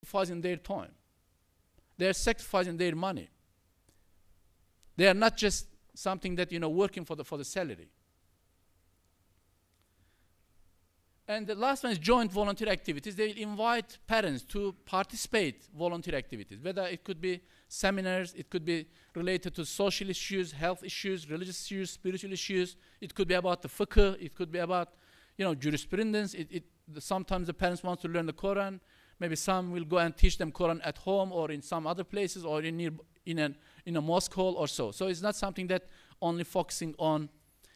sacrificing their time. They are sacrificing their money. They are not just something that, working for the salary. And the last one is joint volunteer activities. They will invite parents to participate volunteer activities, whether it could be seminars, it could be related to social issues, health issues, religious issues, spiritual issues. It could be about the fiqh, it could be about, jurisprudence. Sometimes the parents want to learn the Quran. Maybe some will go and teach them Quran at home or in some other places or in a mosque hall or so. So it's not something that only focusing on,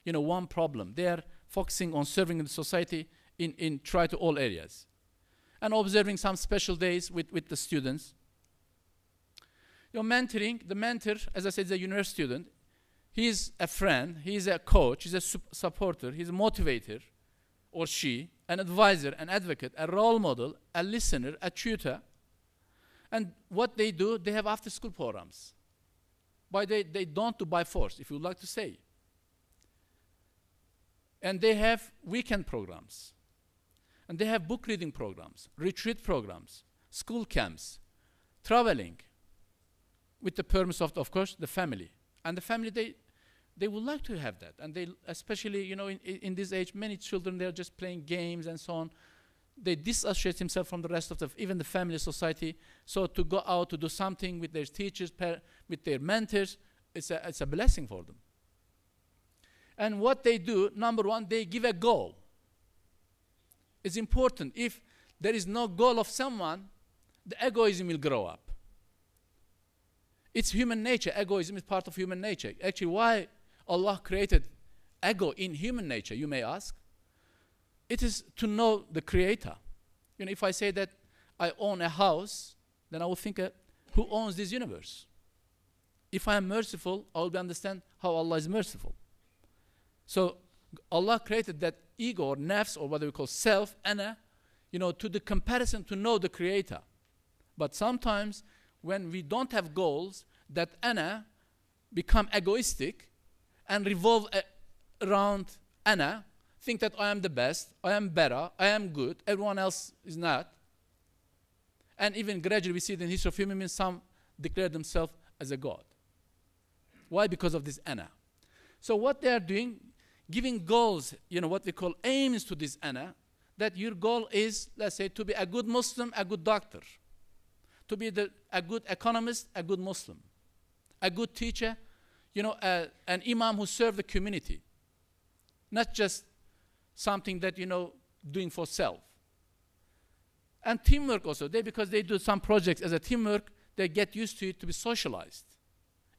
one problem. They are focusing on serving the society in try to all areas. And observing some special days with the students. Mentoring, the mentor, as I said, is a university student. He is a friend, he is a coach, he's a supporter, he's a motivator, or she, an advisor, an advocate, a role model, a listener, a tutor. And what they do, they have after-school programs. They don't do by force, if you would like to say. And they have weekend programs. And they have book reading programs, retreat programs, school camps, traveling, with the permission of course, the family. And the family, they would like to have that. And they, especially, in this age, many children, they're just playing games and so on. They disassociate themselves from the rest of even the family, society. So to go out to do something with their teachers, with their mentors, it's a blessing for them. And what they do, number one, they give a goal. It's important. If there is no goal of someone, the egoism will grow up. It's human nature. Egoism is part of human nature. Actually, why Allah created ego in human nature, you may ask? It is to know the Creator. If I say that I own a house, then I will think, who owns this universe? If I am merciful, I will understand how Allah is merciful. So Allah created that ego or nafs, or what we call self, ana, to the comparison to know the Creator. But sometimes when we don't have goals, that ana become egoistic and revolve around ana, think that I am the best, I am better, I am good, everyone else is not. And even gradually we see in the history of human beings, some declare themselves as a god. Why? Because of this ana. So what they are doing, giving goals, what we call aims to this ana, that your goal is, let's say, to be a good Muslim, a good doctor, to be a good economist, a good Muslim, a good teacher, an imam who serves the community, not just something that, doing for self. And teamwork also, because they do some projects as a teamwork, they get used to it, to be socialized,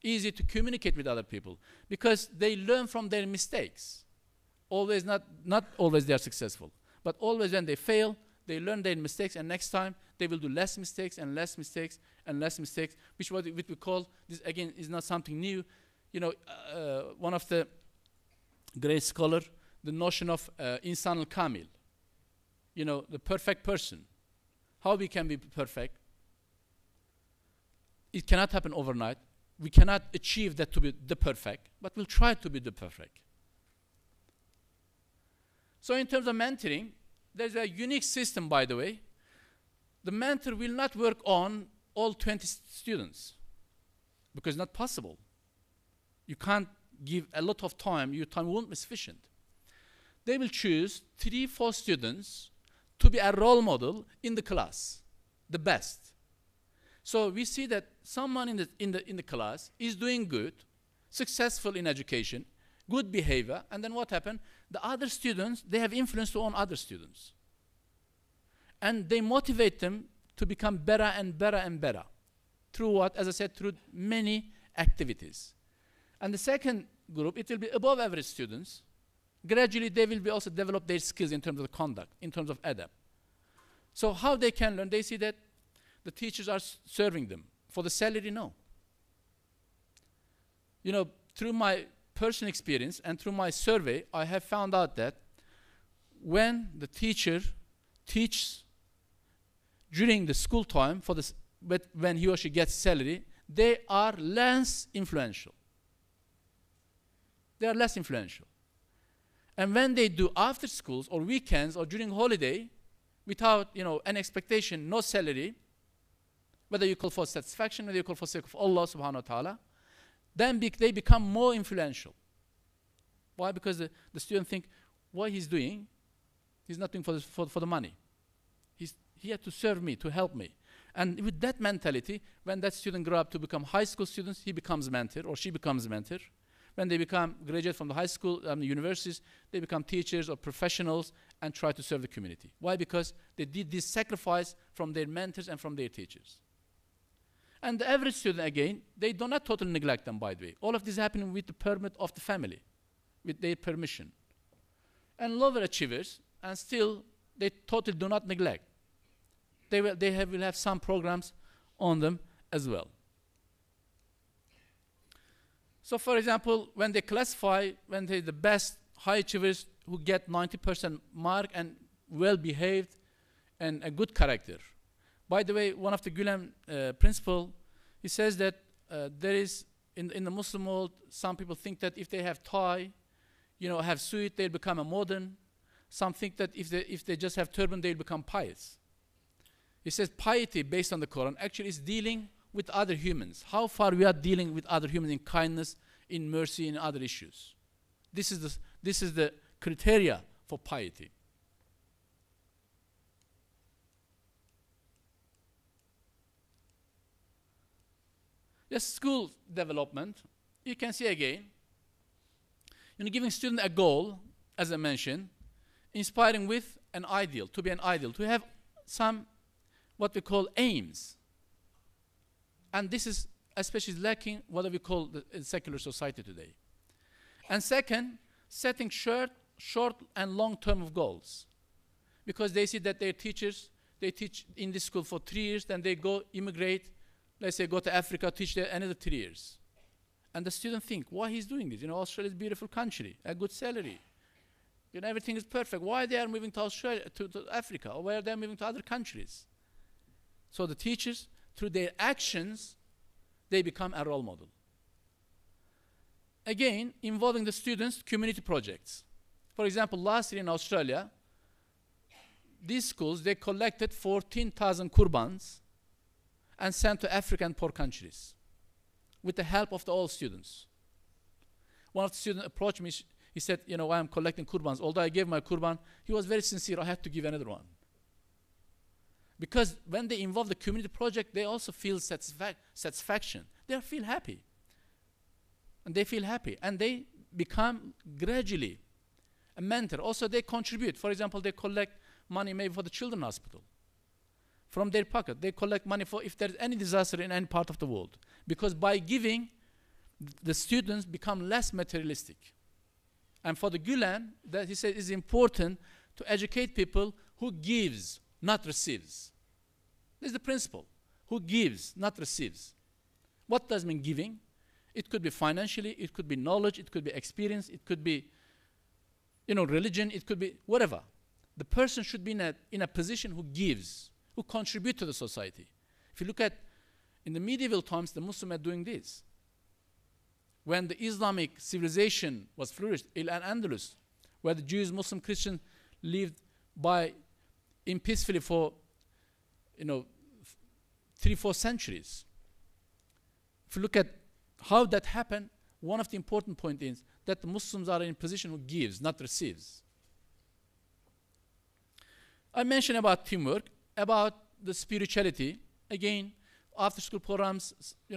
easy to communicate with other people, because they learn from their mistakes. Always, not always they are successful, but always when they fail, they learn their mistakes, and next time they will do less mistakes and less mistakes and less mistakes, which what we call, this again is not something new. One of the great scholars, the notion of insan al-kamil, the perfect person. How we can be perfect? It cannot happen overnight. We cannot achieve that to be the perfect, but we'll try to be the perfect. So in terms of mentoring, there's a unique system, by the way. The mentor will not work on all 20 students because it's not possible. You can't give a lot of time. Your time won't be sufficient. They will choose 3-4 students to be a role model in the class, the best. So we see that someone in the class is doing good, successful in education, good behavior, and then what happened? The other students, they have influence on other students. And they motivate them to become better and better and better. Through what? As I said, through many activities. And the second group, it will be above average students. Gradually, they will be also develop their skills in terms of conduct, in terms of adab. So how they can learn? They see that the teachers are serving them. For the salary, no. Through my personal experience and through my survey, I have found out that when the teacher teaches during the school time, but when he or she gets salary, they are less influential. They are less influential. And when they do after schools or weekends or during holiday, without an expectation, no salary, whether you call for satisfaction, whether you call for sake of Allah subhanahu wa ta'ala, then they become more influential. Why? Because the student think what he's doing, he's not doing for the money. He's here to serve me, to help me. And with that mentality, when that student grow up to become high school students, he becomes mentor or she becomes mentor. When they become graduate from the high school and universities, they become teachers or professionals and try to serve the community. Why? Because they did this sacrifice from their mentors and from their teachers. And the average student, again, they do not totally neglect them, by the way. All of this is happening with the permit of the family, with their permission. And lower achievers, and still, they totally do not neglect. They will have some programs on them as well. So, for example, when they classify, when they're the best high achievers who get 90% mark and well-behaved and a good character. By the way, one of the Gulen principle, he says that there is, in the Muslim world, some people think that if they have tie, have suit, they'll become a modern. Some think that if they just have turban, they'll become pious. He says piety, based on the Quran, actually is dealing with other humans. How far we are dealing with other humans in kindness, in mercy, in other issues. This is the criteria for piety. The school development, you can see again, giving students a goal, as I mentioned, inspiring with an ideal, to be an ideal, to have some what we call aims. And this is especially lacking what we call the secular society today. And second, setting short and long-term of goals. Because they see that their teachers, they teach in this school for 3 years, then they go immigrate, let's say go to Africa, teach there another 3 years. And the student think, why he's doing this? Australia is a beautiful country, a good salary. Everything is perfect. Why they are moving to Australia, to Africa, or why are they moving to other countries? So the teachers, through their actions, they become a role model. Again, involving the students, community projects. For example, last year in Australia, these schools, they collected 14,000 kurbans and sent to African poor countries with the help of all students. One of the students approached me, he said, I'm collecting kurbans. Although I gave my kurban, he was very sincere, I had to give another one. Because when they involve the community project, they also feel satisfaction. They feel happy. And they feel happy. And they become gradually a mentor. Also, they contribute. For example, they collect money maybe for the children's hospital. From their pocket, they collect money for if there's any disaster in any part of the world. Because by giving, the students become less materialistic. And for the Gulen, that he said is important to educate people who gives, not receives. This is the principle. Who gives, not receives. What does mean giving? It could be financially, it could be knowledge, it could be experience, it could be, religion, it could be whatever. The person should be in a position who gives, who contribute to the society. If you look at, in the medieval times, the Muslims are doing this. When the Islamic civilization was flourished in Andalus, where the Jews, Muslim, Christian lived peacefully for 3-4 centuries. If you look at how that happened, one of the important points is that the Muslims are in a position who gives, not receives. I mentioned about teamwork, about the spirituality. Again, after school programs,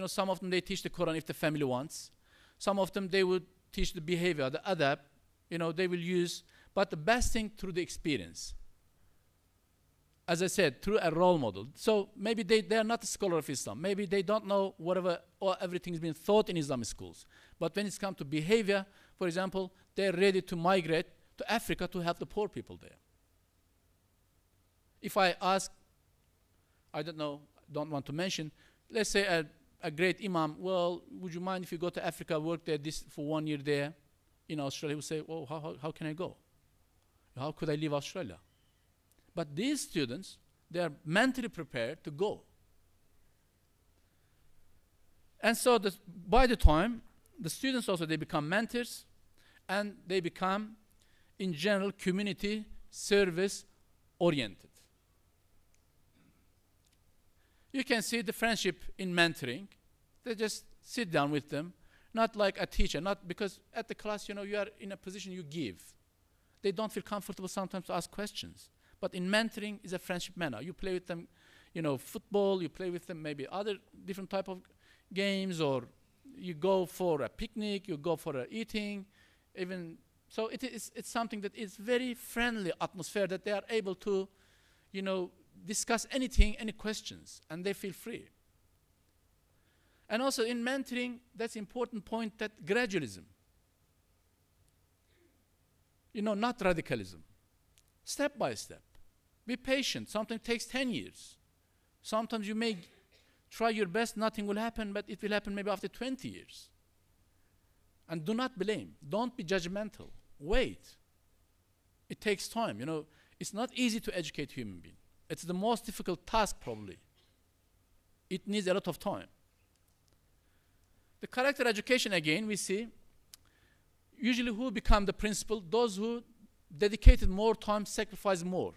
some of them they teach the Quran if the family wants. Some of them they would teach the behavior, the adab, they will use, but the best thing through the experience. As I said, through a role model. So maybe they are not a scholar of Islam. Maybe they don't know whatever or everything is being taught in Islamic schools. But when it's come to behavior, for example, they're ready to migrate to Africa to help the poor people there. If I ask, I don't want to mention, let's say a great imam, well, would you mind if you go to Africa, work there for 1 year there in Australia? He would say, well, how can I go? How could I leave Australia? But these students, they are mentally prepared to go. And so by the time, the students also, they become mentors, and they become, in general, community service oriented. You can see the friendship in mentoring. They just sit down with them, not like a teacher, not because at the class, you are in a position you give. They don't feel comfortable sometimes to ask questions. But in mentoring is a friendship manner. You play with them, football, you play with them maybe other different type of games, or you go for a picnic, you go for a eating, even. So it's something that is very friendly atmosphere that they are able to, discuss anything, any questions, and they feel free. And also in mentoring, that's important point, that gradualism. Not radicalism. Step by step. Be patient. Something takes 10 years. Sometimes you may try your best, nothing will happen, but it will happen maybe after 20 years. And do not blame. Don't be judgmental. Wait. It takes time. It's not easy to educate human beings. It's the most difficult task probably. It needs a lot of time. The character education, again, we see usually who become the principal? Those who dedicated more time, sacrifice more.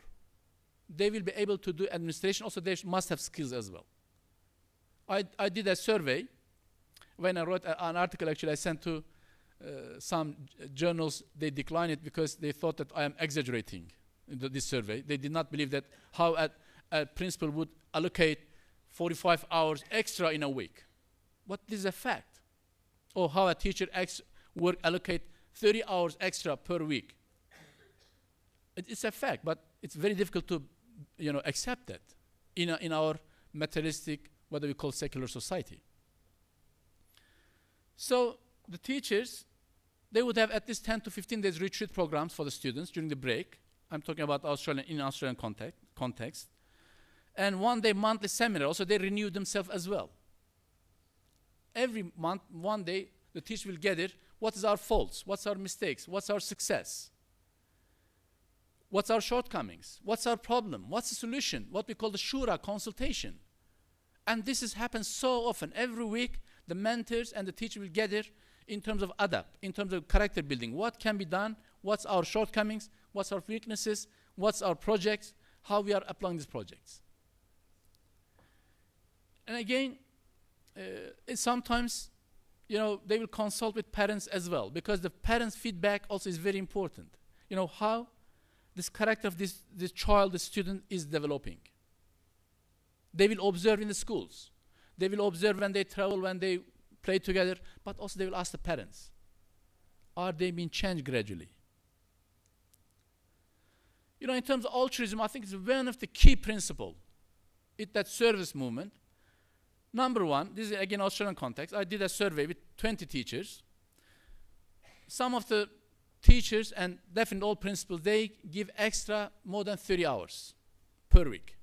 They will be able to do administration. Also, they must have skills as well. I did a survey. When I wrote an article, actually, I sent to some journals. They declined it because they thought that I am exaggerating in this survey. They did not believe that how a principal would allocate 45 hours extra in a week. But this is a fact. Or how a teacher would allocate 30 hours extra per week. It's a fact, but it's very difficult to accept that in our materialistic, what we call secular society. So the teachers, they would have at least 10 to 15 days retreat programs for the students during the break. I'm talking about Australian context. And 1 day monthly seminar. Also, they renew themselves as well. Every month, 1 day, the teacher will gather what is our faults, what's our mistakes, what's our success, what's our shortcomings, what's our problem, what's the solution, what we call the shura, consultation. And this happens so often. Every week, the mentors and the teacher will gather in terms of adapt, in terms of character building. What can be done? What's our shortcomings? What's our weaknesses? What's our projects? How we are applying these projects. And again, sometimes, they will consult with parents as well, because the parents' feedback also is very important. How this character of this child, the student, is developing. They will observe in the schools. They will observe when they travel, when they play together, but also they will ask the parents, are they being changed gradually? In terms of altruism, I think it's one of the key principles, that service movement. Number one, this is again Australian context. I did a survey with 20 teachers. Some of the teachers, and definitely all principals, they give extra more than 30 hours per week.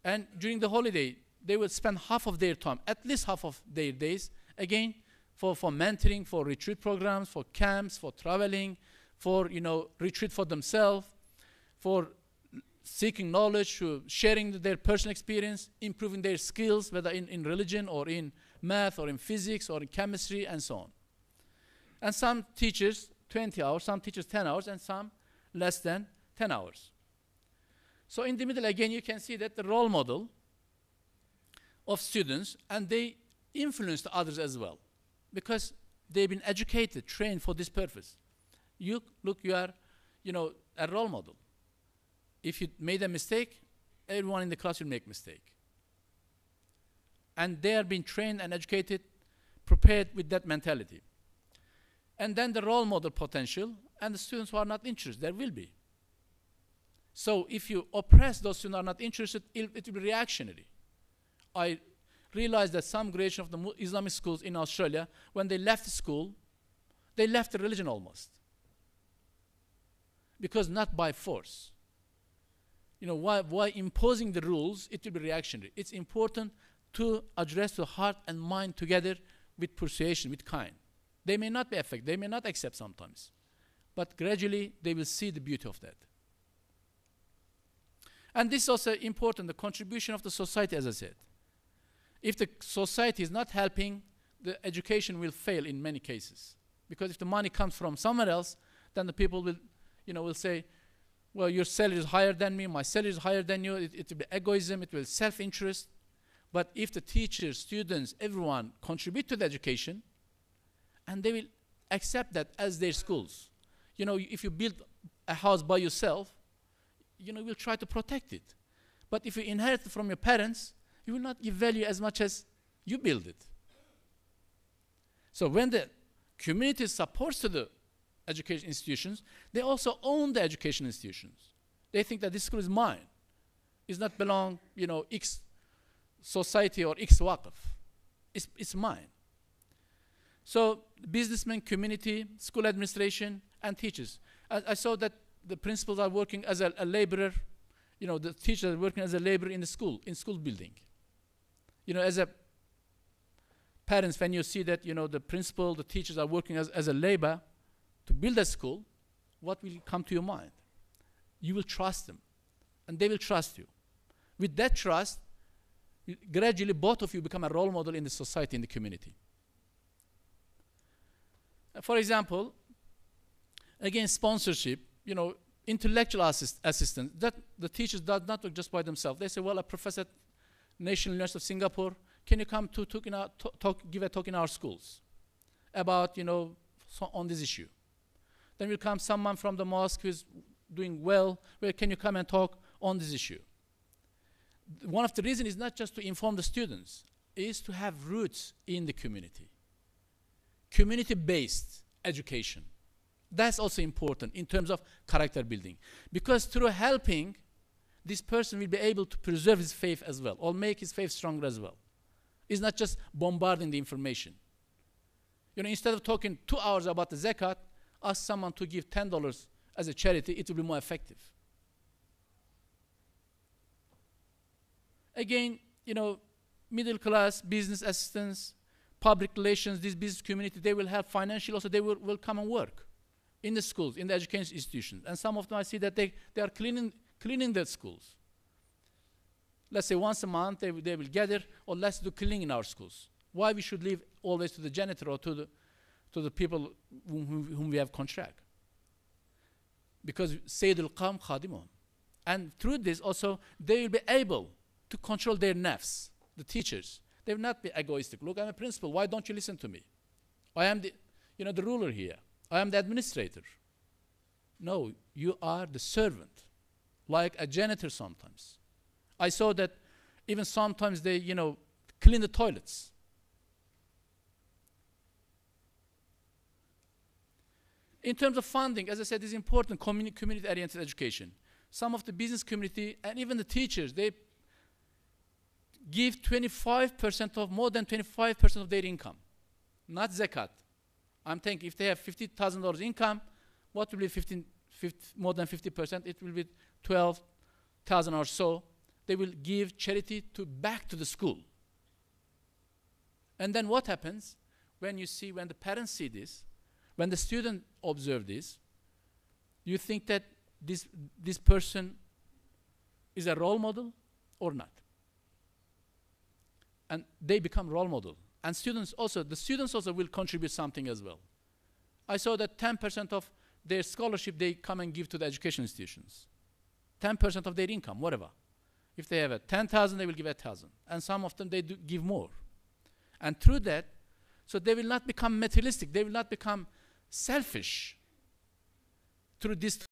And during the holiday, they would spend half of their time, at least half of their days, again, for mentoring, for retreat programs, for camps, for traveling, for, retreat for themselves, for seeking knowledge, sharing their personal experience, improving their skills, whether in religion or in math or in physics or in chemistry and so on. And some teachers, 20 hours, some teachers 10 hours, and some less than 10 hours. So in the middle, again, you can see that the role model of students, and they influence the others as well, because they've been educated, trained for this purpose. You are, a role model. If you made a mistake, everyone in the class will make a mistake. And they are being trained and educated, prepared with that mentality. And then the role model potential, and the students who are not interested, there will be. So if you oppress those students who are not interested, it will be reactionary. I realized that some graduation of the Islamic schools in Australia, when they left school, they left the religion almost. Because not by force. Why imposing the rules, it will be reactionary. It's important to address the heart and mind together with persuasion, with kind. They may not be effective, they may not accept sometimes. But gradually, they will see the beauty of that. And this is also important, the contribution of the society, as I said. If the society is not helping, the education will fail in many cases. Because if the money comes from somewhere else, then the people will say, well, your salary is higher than me, my salary is higher than you. It will be egoism, it will be self-interest. But if the teachers, students, everyone contribute to the education, and they will accept that as their schools. You know, if you build a house by yourself, you know, you will try to protect it. But if you inherit it from your parents, you will not give value as much as you build it. So when the community supports to the education institutions, they also own the education institutions. They think that this school is mine. It's not belong, you know, X society or X waqf. It's mine. So businessmen, community, school administration, and teachers. I saw that the principals are working as a laborer. You know, the teachers are working as a laborer in school building. You know, as a parents, when you see that, you know, the principal, the teachers are working as a labor to build a school, what will come to your mind? You will trust them, and they will trust you. With that trust, gradually both of you become a role model in the society, in the community. For example, again, sponsorship, you know, intellectual assistance, that the teachers do not work just by themselves. They say, well, a professor at National University of Singapore, can you come to give a talk in our schools about, you know, on this issue? Then will come someone from the mosque who is doing well, where can you come and talk on this issue? One of the reasons is not just to inform the students, is to have roots in the community. Community-based education. That's also important in terms of character building. Because through helping, this person will be able to preserve his faith as well, or make his faith stronger as well. It's not just bombarding the information. You know, instead of talking 2 hours about the zakat, ask someone to give $10 as a charity, it will be more effective. Again, you know, middle class, business assistants, public relations, this business community, they will help financially also, they will come and work in the schools, in the education institutions. And some of them I see that they are cleaning the schools. Let's say once a month they will gather, or let's do cleaning in our schools. Why we should leave always to the janitor or to the people whom we have contract? Because Sayyidul Qam Khadimuhum. And through this also, they will be able to control their nafs, the teachers. They will not be egoistic. Look, I'm a principal. Why don't you listen to me? I am the ruler here. I am the administrator. No, you are the servant, like a janitor sometimes. I saw that even sometimes they, you know, clean the toilets. In terms of funding, as I said, it's important, community-oriented education. Some of the business community and even the teachers, they give 25% of, more than 25% of their income, not zakat. I'm thinking if they have $50,000 income, what will be more than 50%? It will be 12,000 or so. They will give charity back to the school. And then what happens when the parents see this, when the student observe this, you think that this person is a role model or not? And they become role model. And the students also will contribute something as well. I saw that 10% of their scholarship they come and give to the education institutions. 10% of their income, whatever. If they have 10,000, they will give 1,000. And some of them, they do give more. And through that, so they will not become materialistic. They will not become selfish through this